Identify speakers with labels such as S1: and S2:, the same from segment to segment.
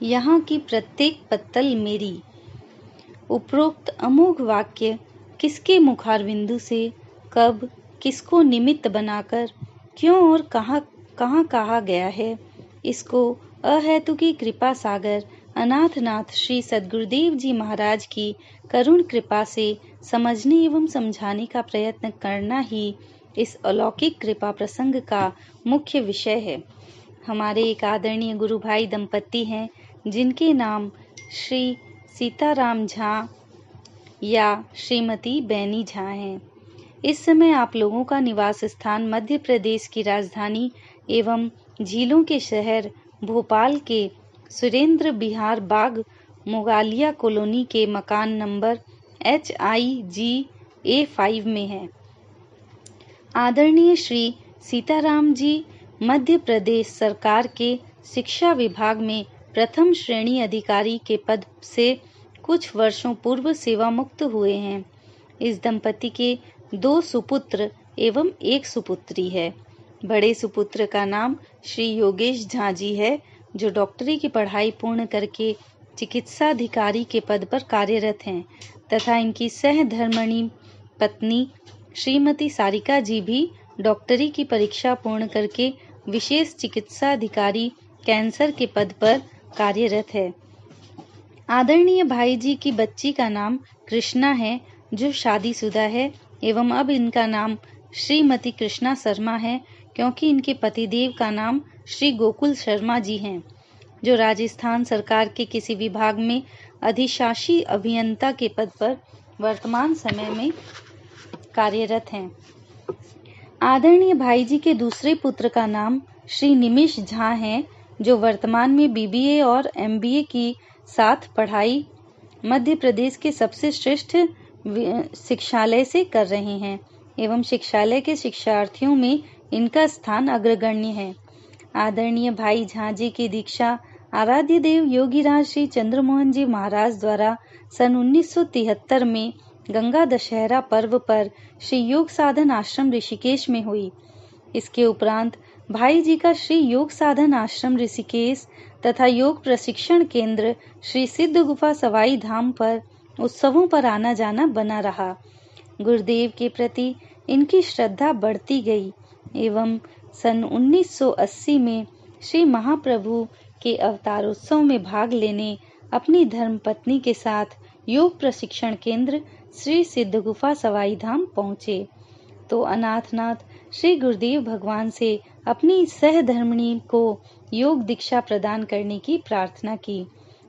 S1: यहाँ की प्रत्येक पत्तल मेरी। उपरोक्त अमोघ वाक्य किसके मुखारविंदु से, कब, किसको निमित्त बनाकर, क्यों और कहाँ कहाँ कहा गया है, इसको अहेतुकी कृपा सागर अनाथनाथ श्री सद्गुरुदेव जी महाराज की करुण कृपा से समझने एवं समझाने का प्रयत्न करना ही इस अलौकिक कृपा प्रसंग का मुख्य विषय है। हमारे एक आदरणीय गुरु भाई दंपति हैं जिनके नाम श्री सीताराम झा या श्रीमती बैनी झा हैं। इस समय आप लोगों का निवास स्थान मध्य प्रदेश की राजधानी एवं झीलों के शहर भोपाल के सुरेंद्र विहार बाग मुगालिया कॉलोनी के मकान नंबर HIG-A5 में है। आदरणीय श्री सीताराम जी मध्य प्रदेश सरकार के शिक्षा विभाग में प्रथम श्रेणी अधिकारी के पद से कुछ वर्षों पूर्व सेवा मुक्त हुए हैं। इस दंपति के 2 सुपुत्र एवं 1 सुपुत्री है। बड़े सुपुत्र का नाम श्री योगेश झा जी है, जो डॉक्टरी की पढ़ाई पूर्ण करके चिकित्साधिकारी के पद पर कार्यरत हैं, तथा इनकी सहधर्मिणी पत्नी श्रीमती सारिका जी भी डॉक्टरी की परीक्षा पूर्ण करके विशेष चिकित्साधिकारी कैंसर के पद पर कार्यरत है। आदरणीय भाई जी की बच्ची का नाम कृष्णा है, जो शादीशुदा है एवं अब इनका नाम श्रीमती कृष्णा शर्मा है, क्योंकि इनके पतिदेव का नाम श्री गोकुल शर्मा जी हैं, जो राजस्थान सरकार के किसी विभाग में अधिशासी अभियंता के पद पर वर्तमान समय में कार्यरत हैं। आदरणीय भाई जी के दूसरे पुत्र का नाम श्री निमिष झा है, जो वर्तमान में BBA और MBA की साथ पढ़ाई मध्य प्रदेश के सबसे श्रेष्ठ शिक्षालय से कर रहे हैं एवं शिक्षालय के शिक्षार्थियों में इनका स्थान अग्रगण्य है। आदरणीय भाई झा जी की दीक्षा आराध्य देव योगीराज श्री चंद्रमोहन जी महाराज द्वारा सन 1973 में गंगा दशहरा पर्व पर श्री योग साधन आश्रम ऋषिकेश में हुई। इसके उपरांत भाई जी का श्री योग साधन आश्रम ऋषिकेश तथा योग प्रशिक्षण केंद्र श्री सिद्ध गुफा सवाई धाम पर उत्सवों पर आना जाना बना रहा। गुरुदेव के प्रति इनकी श्रद्धा बढ़ती गई एवं सन 1980 में श्री महाप्रभु के अवतारोत्सव में भाग लेने अपनी धर्मपत्नी के साथ योग प्रशिक्षण केंद्र श्री सिद्ध गुफा सवाई धाम पहुँचे तो अनाथनाथ श्री गुरुदेव भगवान से अपनी सहधर्मिणी को योग दीक्षा प्रदान करने की प्रार्थना की।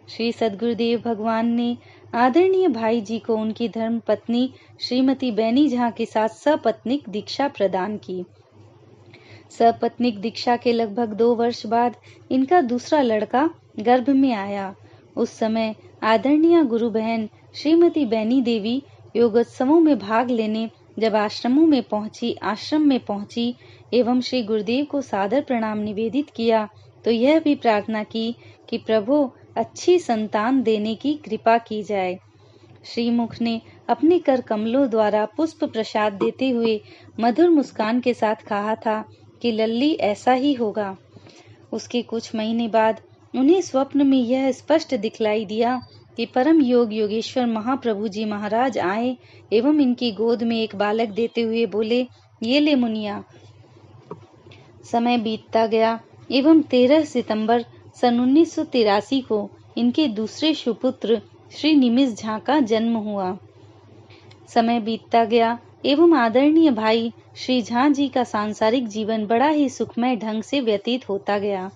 S1: श्री सद्गुरुदेव भगवान ने आदरणीय भाई जी को उनकी धर्मपत्नी श्रीमती बैनी झा के साथ सपत्नीक दीक्षा प्रदान की। सपत्नीक दीक्षा के लगभग 2 वर्ष बाद इनका दूसरा लड़का गर्भ में आया। उस समय आदरणीय गुरु बहन श्रीमती बैनी देवी योगोत्सवों में भाग लेने जब आश्रम में पहुंची एवं श्री गुरुदेव को सादर प्रणाम निवेदित किया तो यह भी प्रार्थना की कि प्रभु अच्छी संतान देने की कृपा की जाए। श्रीमुख ने अपने कर कमलों द्वारा पुष्प प्रसाद देते हुए मधुर मुस्कान के साथ कहा था कि लल्ली ऐसा ही होगा। उसके कुछ महीने बाद उन्हें स्वप्न में यह स्पष्ट दिखलाई दिया कि परम योगेश्वर महाप्रभु जी महाराज आए एवं इनकी गोद में एक बालक देते हुए बोले, ये ले मुनिया। समय बीतता गया एवं 13 सितंबर सन 1983 को इनके दूसरे सुपुत्र श्री निमिष झा का जन्म हुआ। समय बीतता गया एवं आदरणीय भाई श्री झा जी का सांसारिक जीवन बड़ा ही सुखमय ढंग से व्यतीत होता गया,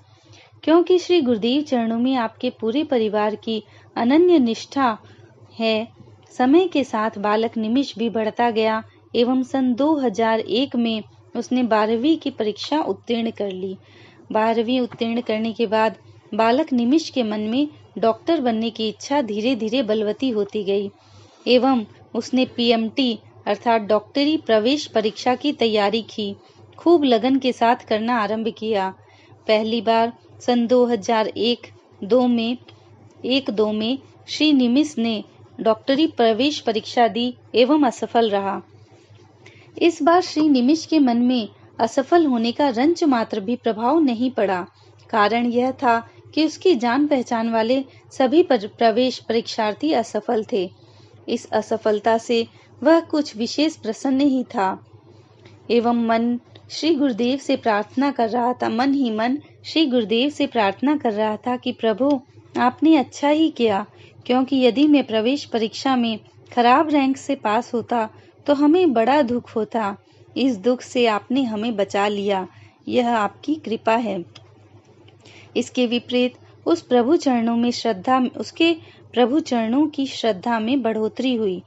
S1: क्योंकि श्री गुरुदेव चरणों में आपके पूरे परिवार की अनन्य निष्ठा है। समय के साथ बालक निमिष भी बढ़ता गया एवं सन 2001 में उसने 12वीं की परीक्षा उत्तीर्ण कर ली। 12वीं उत्तीर्ण करने के बाद बालक निमिष के मन में डॉक्टर बनने की इच्छा धीरे धीरे बलवती होती गई एवं उसने PMT अर्थात डॉक्टरी प्रवेश परीक्षा की तैयारी की। खूब लगन के साथ करना आरंभ किया। पहली बार सन 2001-2 में श्री निमिष ने डॉक्टरी प्रवेश परीक्षा दी एवं असफल रहा। इस बार श्री निमिष के मन में असफल होने का रंच मात्र भी प्रभाव नहीं पड़ा। कारण यह था कि उसकी जान पहचान वाले सभी प्रवेश परीक्षार्थी असफल थे। इस असफलता से वह कुछ विशेष प्रसन्न ही था एवं मन श्री गुरुदेव से प्रार्थना कर रहा था। मन ही मन श्री गुरुदेव से प्रार्थना कर रहा था कि प्रभु, आपने अच्छा ही किया, क्योंकि यदि मैं प्रवेश परीक्षा में खराब रैंक से पास होता तो हमें बड़ा दुख होता। इस दुख से आपने हमें बचा लिया, यह आपकी कृपा है। इसके विपरीत उसके प्रभु चरणों की श्रद्धा में बढ़ोतरी हुई।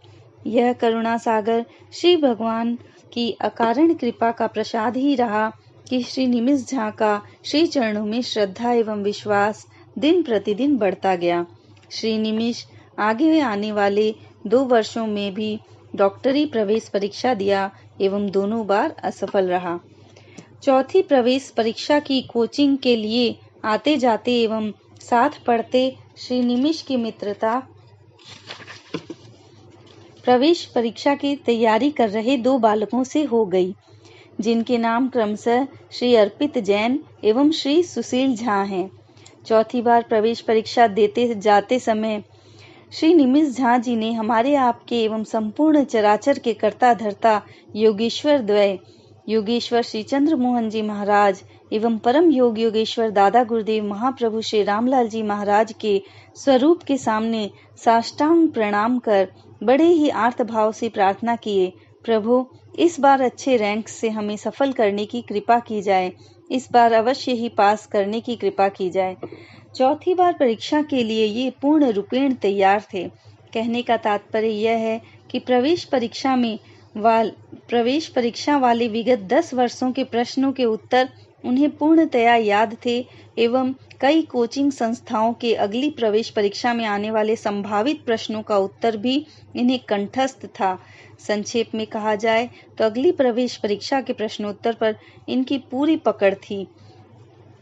S1: यह करुणा सागर श्री भगवान की अकारण कृपा का प्रसाद ही रहा कि श्री निमिष झा का श्री चरणों में श्रद्धा एवं विश्वास दिन प्रतिदिन बढ़ता गया। श्री निमिष आगे आने वाले 2 वर्षों में भी डॉक्टरी प्रवेश परीक्षा दिया एवं दोनों बार असफल रहा। चौथी प्रवेश परीक्षा की कोचिंग के लिए आते जाते एवं साथ पढ़ते श्री निमिष की मित्रता प्रवेश परीक्षा की तैयारी कर रहे 2 बालकों से हो गई, जिनके नाम क्रमशः श्री अर्पित जैन एवं श्री सुशील झा हैं। चौथी बार प्रवेश परीक्षा देते जाते समय श्री निमिष झा जी ने हमारे आपके एवं संपूर्ण चराचर के कर्ता धर्ता योगेश्वर द्वय, योगेश्वर श्री चंद्र मोहन जी महाराज एवं परम योग योगेश्वर दादा गुरुदेव महाप्रभु श्री रामलाल जी महाराज के स्वरूप के सामने साष्टांग प्रणाम कर बड़े ही आर्त भाव से प्रार्थना किए, प्रभु, इस बार अच्छे रैंक से हमें सफल करने की कृपा की जाए, इस बार अवश्य ही पास करने की कृपा की जाए। चौथी बार परीक्षा के लिए ये पूर्ण रूपेण तैयार थे। कहने का तात्पर्य यह है कि प्रवेश परीक्षा वाले विगत 10 वर्षों के प्रश्नों के उत्तर उन्हें पूर्णतया याद थे एवं कई कोचिंग संस्थाओं के अगली प्रवेश परीक्षा में आने वाले संभावित प्रश्नों का उत्तर भी इन्हें कंठस्थ था। संक्षेप में कहा जाए तो अगली प्रवेश परीक्षा के प्रश्नोत्तर पर इनकी पूरी पकड़ थी।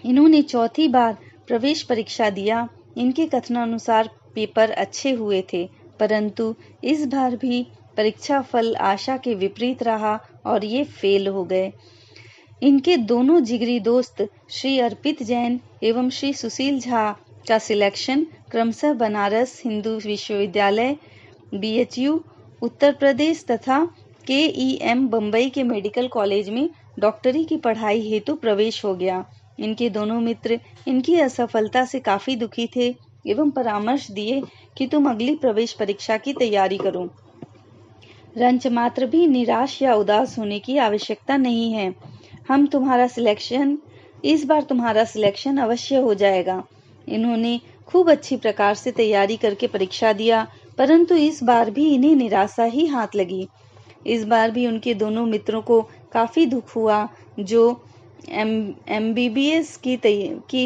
S1: इन्होंने चौथी बार प्रवेश परीक्षा दिया। इनके कथनानुसार पेपर अच्छे हुए थे, परंतु इस बार भी परीक्षा फल आशा के विपरीत रहा और ये फेल हो गए। इनके दोनों जिगरी दोस्त श्री अर्पित जैन एवं श्री सुशील झा का सिलेक्शन क्रमशः बनारस हिंदू विश्वविद्यालय BHU उत्तर प्रदेश तथा KEM बम्बई के मेडिकल कॉलेज में डॉक्टरी की पढ़ाई हेतु प्रवेश हो गया। इनके दोनों मित्र इनकी असफलता से काफी दुखी थे एवं परामर्श दिए कि तुम अगली प्रवेश परीक्षा की तैयारी करो। रंच मात्र भी निराश या उदास होने की आवश्यकता नहीं है। इस बार तुम्हारा सिलेक्शन अवश्य हो जाएगा। इन्होंने खूब अच्छी प्रकार से तैयारी करके परीक्षा दिया, परंतु इस बार भी इन्हें निराशा ही हाथ लगी। इस बार भी उनके दोनों मित्रों को काफी दुख हुआ, जो MBBS की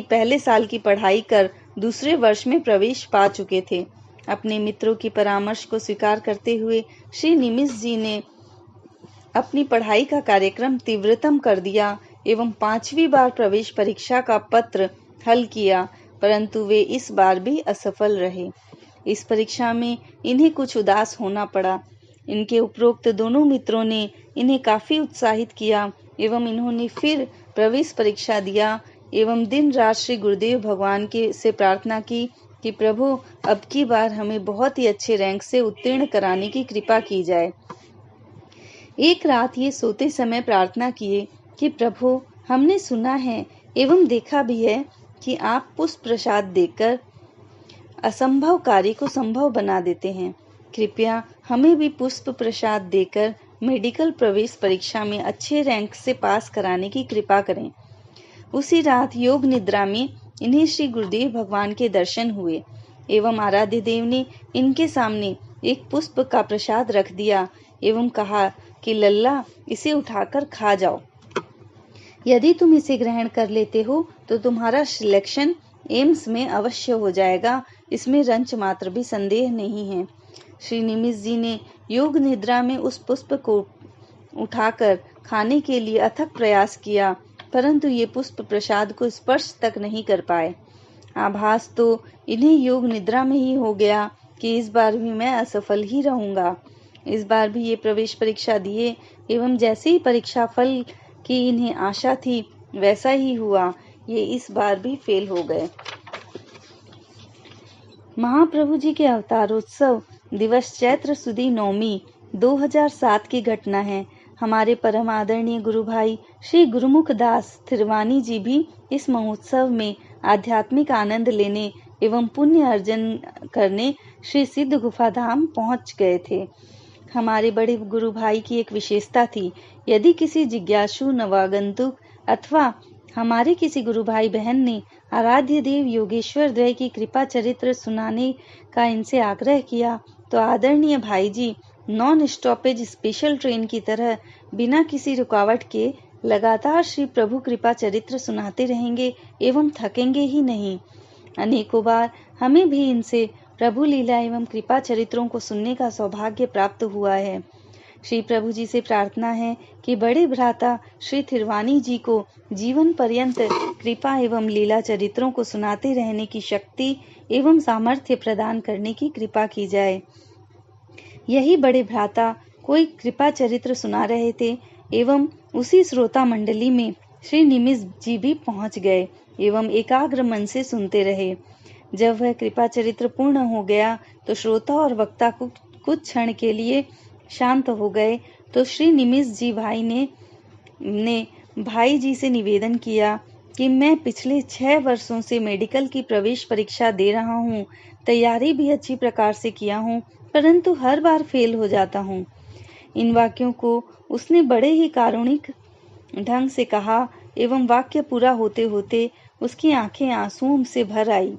S1: पहले साल की पढ़ाई कर दूसरे वर्ष में प्रवेश पा चुके थे। अपने मित्रों की परामर्श को स्वीकार करते हुए श्री निमिष जी ने अपनी पढ़ाई का कार्यक्रम तीव्रतम कर दिया एवं 5वीं बार प्रवेश परीक्षा का पत्र हल किया, परंतु वे इस बार भी असफल रहे। इस परीक्षा में इन्हें कुछ उदास होना पड़ा। इनके उपरोक्त दोनों मित्रों ने इन्हें काफी उत्साहित किया एवं इन्होंने फिर प्रवेश परीक्षा दिया एवं दिन रात श्री गुरुदेव भगवान से प्रार्थना की कि प्रभु, अब की बार हमें बहुत ही अच्छे रैंक से उत्तीर्ण कराने की कृपा की जाए। एक रात ये सोते समय प्रार्थना किए कि प्रभु, हमने सुना है एवं देखा भी है कि आप पुष्प प्रसाद देकर असंभव कार्य को संभव बना देते हैं। कृपया हमें भी पुष्प प्रसाद देकर मेडिकल प्रवेश परीक्षा में अच्छे रैंक से पास कराने की कृपा करें। उसी रात योग निद्रा में इन्हें श्री गुरुदेव भगवान के दर्शन हुए एवं आराध्य देव ने इनके सामने एक पुष्प का प्रसाद रख दिया एवं कहा कि लल्ला, इसे उठाकर खा जाओ। यदि तुम इसे ग्रहण कर लेते हो तो तुम्हारा सिलेक्शन एम्स में अवश्य हो जाएगा, इसमें रंच मात्र भी संदेह नहीं है। श्री निमिष जी ने योग निद्रा में उस पुष्प को उठाकर खाने के लिए अथक प्रयास किया, परंतु ये पुष्प प्रसाद को स्पर्श तक नहीं कर पाए। आभास तो इन्हें योग निद्रा में ही हो गया कि इस बार भी मैं असफल ही रहूंगा। इस बार भी ये प्रवेश परीक्षा दिए एवं जैसे ही परीक्षा फल की इन्हें आशा थी वैसा ही हुआ। ये इस बार भी फेल हो गए। महाप्रभु जी के अवतारोत्सव दिवस चैत्र सुदी नौमी 2007 की घटना है। हमारे परम आदरणीय गुरु भाई श्री गुरुमुख दास थिरवानी जी भी इस महोत्सव में आध्यात्मिक आनंद लेने एवं पुण्य अर्जन करने श्री सिद्ध गुफा धाम पहुंच गए थे। हमारे बड़े गुरु भाई की एक विशेषता थी, यदि किसी जिज्ञासु नवागंतुक अथवा हमारे किसी गुरु भाई बहन ने आराध्य देव योगेश्वर द्वय की कृपा चरित्र सुनाने का इनसे आग्रह किया तो आदरणीय भाई जी नॉन स्टॉपेज स्पेशल ट्रेन की तरह बिना किसी रुकावट के लगातार श्री प्रभु कृपा चरित्र सुनाते रहेंगे एवं थकेंगे ही नहीं। अनेकों बार हमें भी इनसे प्रभु लीला एवं कृपा चरित्रों को सुनने का सौभाग्य प्राप्त हुआ है। श्री प्रभु जी से प्रार्थना है कि बड़े भ्राता श्री थिरवानी जी को जीवन पर्यंत कृपा एवं लीला चरित्रों को सुनाते रहने की शक्ति एवं सामर्थ्य प्रदान करने की कृपा की जाए। यही बड़े भ्राता कोई कृपा चरित्र सुना रहे थे एवं उसी श्रोता मंडली में श्री निमिष जी भी पहुंच गए एवं एकाग्र मन से सुनते रहे। जब वह कृपा चरित्र पूर्ण हो गया तो श्रोता और वक्ता कुछ क्षण के लिए शांत हो गए तो श्री निमिष जी भाई ने भाई जी से निवेदन किया कि मैं पिछले 6 वर्षों से मेडिकल की प्रवेश परीक्षा दे रहा हूँ, तैयारी भी अच्छी प्रकार से किया हूँ, परंतु हर बार फेल हो जाता हूँ। इन वाक्यों को उसने बड़े ही कारुणिक ढंग से कहा एवं वाक्य पूरा होते होते उसकी आंखें आंसुओं से भर आई।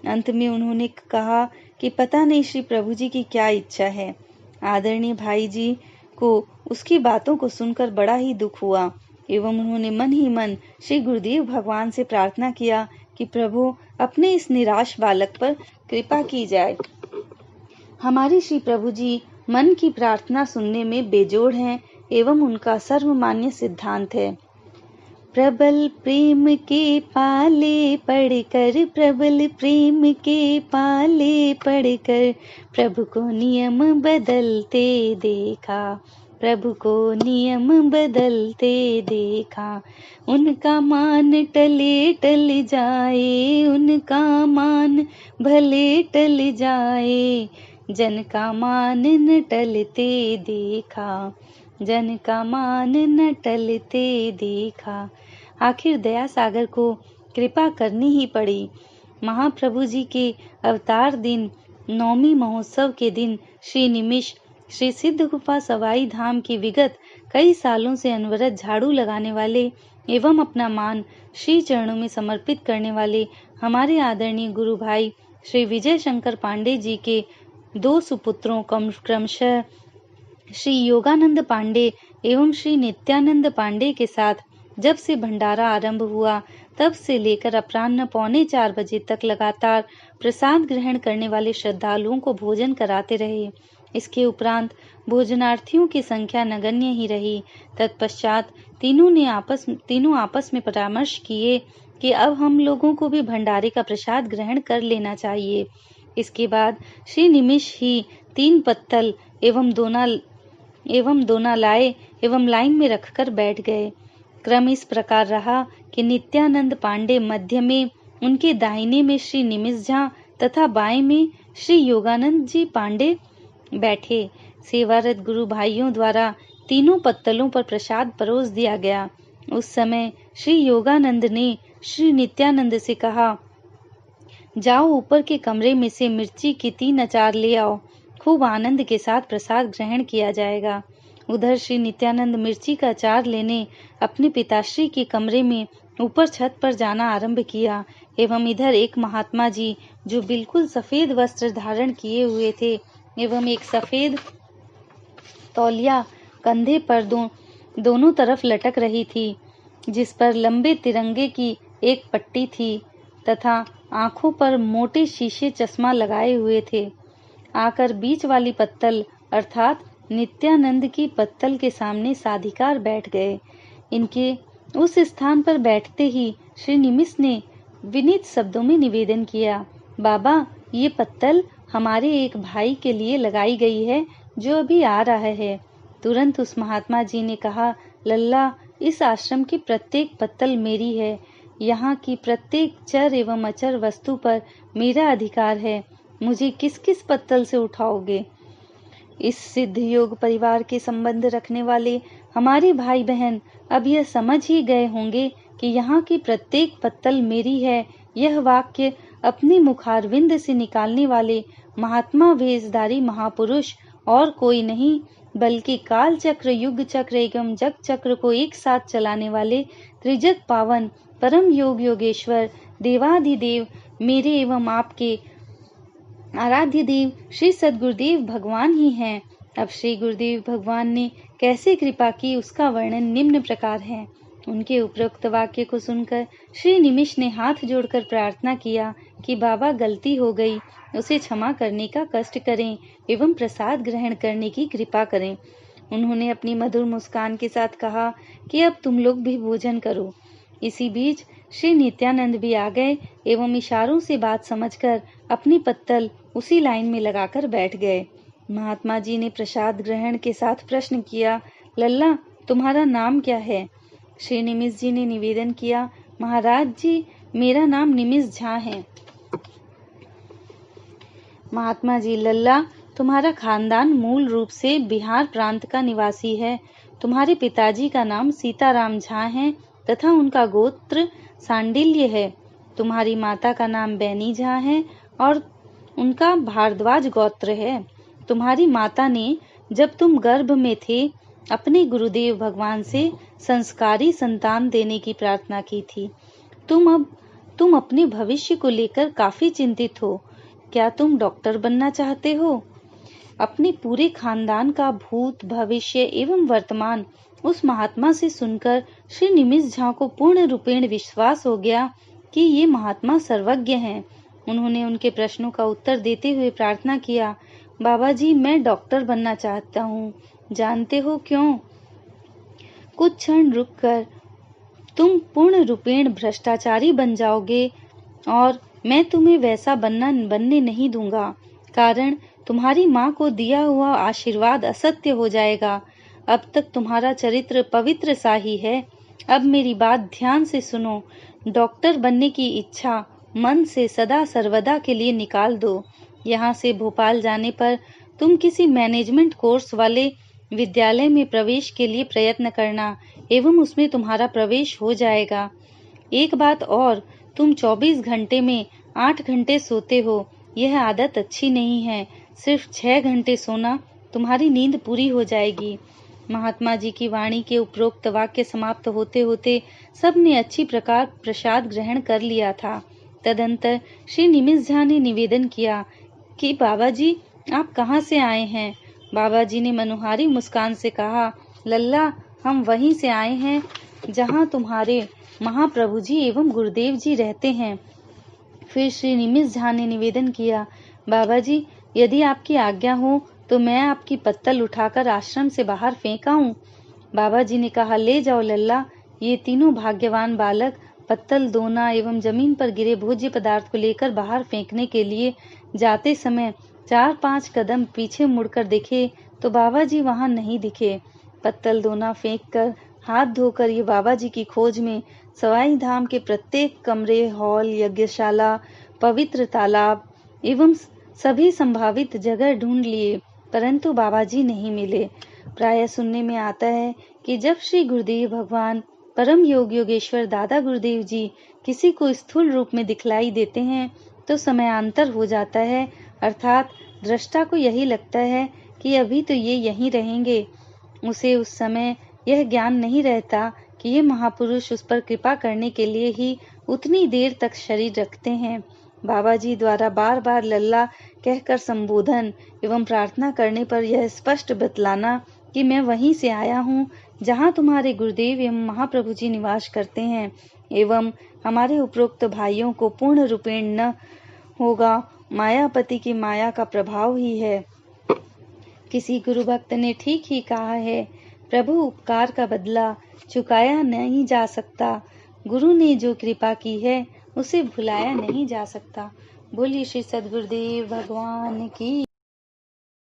S1: अंत में उन्होंने कहा कि पता नहीं श्री प्रभु जी की क्या इच्छा है। आदरणीय भाई जी को उसकी बातों को सुनकर बड़ा ही दुख हुआ एवं उन्होंने मन ही मन श्री गुरुदेव भगवान से प्रार्थना किया कि प्रभु अपने इस निराश बालक पर कृपा की जाए। हमारे श्री प्रभु जी मन की प्रार्थना सुनने में बेजोड़ हैं एवं उनका सर्वमान्य सिद्धांत है। प्रबल प्रेम के पाले पढ़कर, प्रबल प्रेम के पाले पढ़कर प्रभु को नियम बदलते देखा, प्रभु को नियम बदलते देखा। उनका मान टले टल जाए, उनका मान भले टल जाए, जन का मान न टलते देखा, जन का मान न टलते देखा। आखिर दया सागर को कृपा करनी ही पड़ी। महाप्रभु जी के अवतार दिन नौमी महोत्सव के दिन श्री निमिष श्री सिद्ध गुफा सवाई धाम की विगत कई सालों से अनवरत झाड़ू लगाने वाले एवं अपना मान श्री चरणों में समर्पित करने वाले हमारे आदरणीय गुरु भाई श्री विजय शंकर पांडे जी के 2 सुपुत्रों क्रमशः श्री योगानंद पांडे एवं श्री नित्यानंद पांडे के साथ जब से भंडारा आरंभ हुआ तब से लेकर अपराह्न 3:45 बजे तक लगातार प्रसाद ग्रहण करने वाले श्रद्धालुओं को भोजन कराते रहे। इसके उपरांत भोजनार्थियों की संख्या नगण्य ही रही। तत्पश्चात तीनों आपस में परामर्श किए कि अब हम लोगों को भी भंडारे का प्रसाद ग्रहण कर लेना चाहिए। इसके बाद श्री निमिष ही 3 पत्तल एवं दोना लाए एवं लाइन में रखकर बैठ गए। क्रम इस प्रकार रहा कि नित्यानंद पांडे मध्य में, उनके दाहिने में श्री निमिष झा तथा बाएं में श्री योगानंद जी पांडे बैठे। सेवारत गुरु भाइयों द्वारा तीनों पत्तलों पर प्रसाद परोस दिया गया। उस समय श्री योगानंद ने श्री नित्यानंद से कहा, जाओ ऊपर के कमरे में से मिर्ची की 3 अचार ले आओ, खूब आनंद के साथ प्रसाद ग्रहण किया जाएगा। उधर श्री नित्यानंद मिर्ची का अचार लेने अपने पिताश्री के कमरे में ऊपर छत पर जाना आरंभ किया एवं इधर एक महात्मा जी जो बिल्कुल सफेद वस्त्र धारण किए हुए थे एवं एक सफेद तौलिया कंधे पर दोनों तरफ लटक रही थी, जिस पर लंबे तिरंगे की एक पट्टी थी तथा आंखों पर मोटे शीशे चश्मा लगाए हुए थे, आकर बीच वाली पत्तल अर्थात नित्यानंद की पत्तल के सामने साधिकार बैठ गए। इनके उस स्थान पर बैठते ही श्री निमिष ने विनीत शब्दों में निवेदन किया, बाबा ये पत्तल हमारे एक भाई के लिए लगाई गई है जो अभी आ रहा है। तुरंत उस महात्मा जी ने कहा, लल्ला इस आश्रम की प्रत्येक पत्तल मेरी है, यहाँ की प्रत्येक चर एवं अचर वस्तु पर मेरा अधिकार है, मुझे किस किस पत्तल से उठाओगे? इस सिद्ध योग परिवार के संबंध रखने वाले हमारे भाई बहन अब यह समझ ही गए होंगे कि यहाँ की प्रत्येक पत्तल मेरी है। यह वाक्य अपने मुखारविंद से निकालने वाले महात्मा वेशधारी महापुरुष और कोई नहीं बल्कि काल चक्र, युग चक्र एवं जग चक्र को एक साथ चलाने वाले त्रिजग पावन परम योग योगेश्वर देवाधिदेव मेरे एवं आपके आराध्य देव श्री सद्गुरुदेव भगवान ही हैं। अब श्री गुरुदेव भगवान ने कैसे कृपा की उसका वर्णन निम्न प्रकार है। उनके उपरोक्त वाक्य को सुनकर श्री निमिष ने हाथ जोड़कर प्रार्थना किया कि बाबा गलती हो गई, उसे क्षमा करने का कष्ट करें एवं प्रसाद ग्रहण करने की कृपा करें। उन्होंने अपनी मधुर मुस्कान के साथ कहा कि अब तुम लोग भी भोजन करो। इसी बीच श्री नित्यानंद भी आ गए एवं इशारों से बात समझकर अपनी पत्तल उसी लाइन में लगाकर बैठ गए। महात्मा जी ने प्रसाद ग्रहण के साथ प्रश्न किया, लल्ला तुम्हारा नाम क्या है? श्री निमिष जी ने निवेदन किया, महाराज जी मेरा नाम निमिष झा है। महात्मा जी, लल्ला तुम्हारा खानदान मूल रूप से बिहार प्रांत का निवासी है। तुम्हारे पिताजी का नाम सीताराम झा है तथा उनका गोत्र सांडिल्य है। तुम्हारी माता का नाम बैनी झा है और उनका भारद्वाज गोत्र है। तुम्हारी माता ने जब तुम गर्भ में थे अपने गुरुदेव भगवान से संस्कारी संतान देने की प्रार्थना की थी। तुम अपने भविष्य को लेकर काफी चिंतित हो। क्या तुम डॉक्टर बनना चाहते हो? अपने पूरे खानदान का भूत, भविष्य एवं वर्तमान उस महात्मा से सुनकर श्री निमिष झा को पूर्ण रूपेण विश्वास हो गया कि ये महात्मा सर्वज्ञ हैं। उन्होंने उनके प्रश्नों का उत्तर देते हुए प्रार्थना किया, बाबा जी मैं डॉक्टर बनना चाहता हूँ। जानते हो क्यों? कुछ क्षण रुककर तुम पूर्ण रूपेण भ्रष्टाचारी बन जाओगे और मैं तुम्हें वैसा बनने नहीं दूंगा, कारण तुम्हारी माँ को दिया हुआ आशीर्वाद असत्य हो जाएगा। अब तक तुम्हारा चरित्र पवित्र सा ही है। अब मेरी बात ध्यान से सुनो। डॉक्टर बनने की इच्छा मन से सदा सर्वदा के लिए निकाल दो। यहाँ से भोपाल जाने पर तुम किसी मैनेजमेंट कोर्स वाले विद्यालय में प्रवेश के लिए प्रयत्न करना एवं उसमें तुम्हारा प्रवेश हो जाएगा। एक बात और, तुम 24 घंटे में 8 घंटे सोते हो। यह आदत अच्छी नहीं है। सिर्फ 6 घंटे सोना, तुम्हारी नींद पूरी हो जाएगी। महात्मा जी की वाणी के उपरोक्त वाक्य समाप्त होते होते सबने अच्छी प्रकार प्रसाद ग्रहण कर लिया था। तदंतर श्री निमिष झा ने निवेदन किया कि बाबा जी आप कहाँ से आए हैं? बाबा जी ने मनोहारी मुस्कान से कहा, लल्ला हम वहीं से आए हैं जहाँ तुम्हारे महाप्रभु जी एवं गुरुदेव जी रहते हैं। फिर श्री निमिष झा ने निवेदन किया, बाबा जी यदि आपकी आज्ञा हो तो मैं आपकी पत्तल उठाकर आश्रम से बाहर फेंक आऊं। बाबा जी ने कहा, ले जाओ लल्ला। ये तीनों भाग्यवान बालक पत्तल दोना एवं जमीन पर गिरे भोज्य पदार्थ को लेकर बाहर फेंकने के लिए जाते समय 4-5 कदम पीछे मुड़कर देखे तो बाबा जी वहां नहीं दिखे। पत्तल दोना फेंककर हाथ धोकर ये बाबा जी की खोज में सवाई धाम के प्रत्येक कमरे, हॉल, यज्ञशाला, पवित्र तालाब एवं सभी संभावित जगह ढूंढ लिए, परंतु बाबा जी नहीं मिले। प्राय सुनने में आता है कि जब श्री गुरुदेव भगवान परम योग योगेश्वर दादा गुरुदेव जी किसी को स्थूल रूप में दिखलाई देते हैं तो समयांतर हो जाता है, अर्थात दृष्टा को यही लगता है कि अभी तो ये यहीं रहेंगे। उसे उस समय यह ज्ञान नहीं रहता कि ये महापुरुष उस पर कृपा करने के लिए ही उतनी देर तक शरीर रखते हैं। बाबा जी द्वारा बार बार लल्ला कहकर संबोधन एवं प्रार्थना करने पर यह स्पष्ट बतलाना कि मैं वहीं से आया हूँ जहाँ तुम्हारे गुरुदेव एवं महाप्रभु जी निवास करते हैं एवं हमारे उपरोक्त भाइयों को पूर्ण रूपेण न होगा, मायापति की माया का प्रभाव ही है। किसी गुरु भक्त ने ठीक ही कहा है, प्रभु उपकार का बदला चुकाया नहीं जा सकता। गुरु ने जो कृपा की है उसे भुलाया नहीं जा सकता। बोलिए श्री सद्गुरुदेव भगवान की।